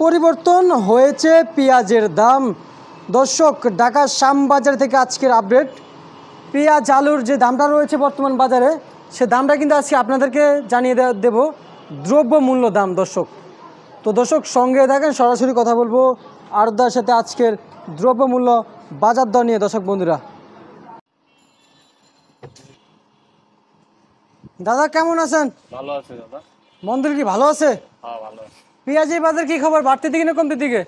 পরিবর্তন হয়েছে পেঁয়াজের দাম। দর্শক, ঢাকার শ্যামবাজার থেকে আজকের আপডেট। পেঁয়াজ আলুর যে দামটা রয়েছে বর্তমান বাজারে, সে দামটা কিন্তু আজকে আপনাদেরকে জানিয়ে দেব দ্রব্যমূল্য দাম। দর্শক, তো দর্শক সঙ্গে থাকেন, সরাসরি কথা বলবো আড়তদার সাথে আজকের দ্রব্যমূল্য বাজার দর নিয়ে। দর্শক বন্ধুরা, দাদা কেমন আছেন? ভালো আছে দাদা। মন্দির কি ভালো আছে? হ্যাঁ ভালো আছে পেঁয়াজের বাজার কি খবর, বাড়তে দিকে না কমতে দিকে?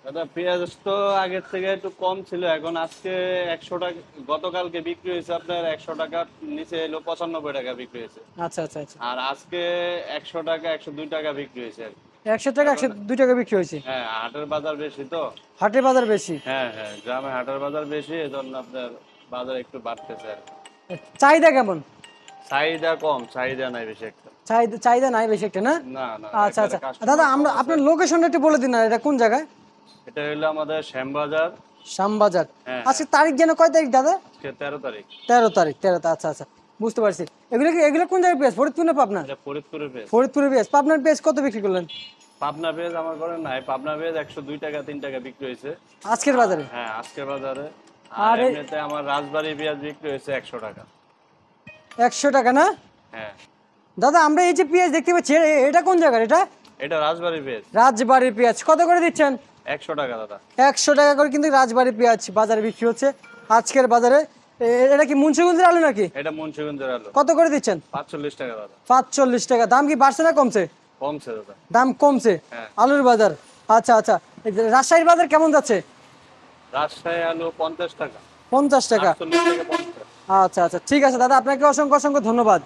দাদা। পেঁয়াজ তো আগের থেকে একটু কম ছিল, এখন আজকে 100 টাকা, গতকালকে বিক্রি হয়েছে আপনার 100 টাকার নিচে এলো 95 টাকা বিক্রি হয়েছে। আচ্ছা আচ্ছা আচ্ছা, আর আজকে 100 টাকা 102 টাকা বিক্রি হয়েছে আর কি। 100 টাকা 102 টাকা বিক্রি হয়েছে। হ্যাঁ, হাটের বাজার বেশি তো। হাটের বাজার বেশি। হ্যাঁ হ্যাঁ, গ্রামে হাটের বাজার বেশি, এজন্য আপনার বাজার একটু বাড়তেছে আর কি। চাহিদা কেমন? চাহিদা কম, চাহিদা নাই বেশি একটা। চাহিদা নাই বেশি একটা, না? না না, আচ্ছা আচ্ছা একবারে customer দাদা, কম আছে। আপনার লোকেশনটা একটু বলে দিন না, এটা কোন জায়গায়? এটা হলো আমাদের শ্যামবাজার। শ্যামবাজার। হ্যাঁ, আজকে তারিখ যেন কয় তারিখ দাদা? আজকে 13 তারিখ। 13 তারিখ। আচ্ছা আচ্ছা, বুঝতে পারছি। এগুলো কোন জায়গায় পেঁয়াজ? ফরিদপুর না পাবনা? এটা ফরিদপুরের পেঁয়াজ। ফরিদপুরের পেঁয়াজ। পাবনার পেঁয়াজ কত বিক্রি করলেন? পাবনা পেঁয়াজ আমার ঘরে নাই, পাবনা পেঁয়াজ 102 টাকা 3 টাকা বিক্রি হয়েছে আজকের বাজারে? হ্যাঁ, আজকের বাজারে। আর আর এমনিতে আমার রাজবাড়ী পেঁয়াজ বিক্রি হয়েছে 100 টাকা। 100 টাকা, না? হ্যাঁ। দাদা, আমরা এই যে পেঁয়াজ দেখতে পাচ্ছি, এটা কোন জায়গার? এটা এটা রাজবাড়ী পেঁয়াজ। রাজবাড়ির পেঁয়াজ। কত করে দিচ্ছেন? 100 টাকা দাদা। 100 টাকা করে কিন্তু রাজবাড়ির পেঁয়াজ বাজারে বিক্রি হচ্ছে আজকের বাজারে। এটা কি মুন্সিগঞ্জের আলু নাকি? এটা মুন্সিগঞ্জের আলু। কত করে দিচ্ছেন? 45 টাকা দাদা। 45 টাকা। দাম কি বাড়ছে না কমছে? কমছে দাদা। দাম কমছে হ্যাঁ। আলুর বাজার। আচ্ছা আচ্ছা, এই যে রাজশাহীর বাজার কেমন যাচ্ছে? রাজশাহী আলু 50 টাকা। 50 টাকা। 48 টাকা 50। আচ্ছা আচ্ছা, ঠিক আছে দাদা, আপনাকে অসংখ্য অসংখ্য ধন্যবাদ।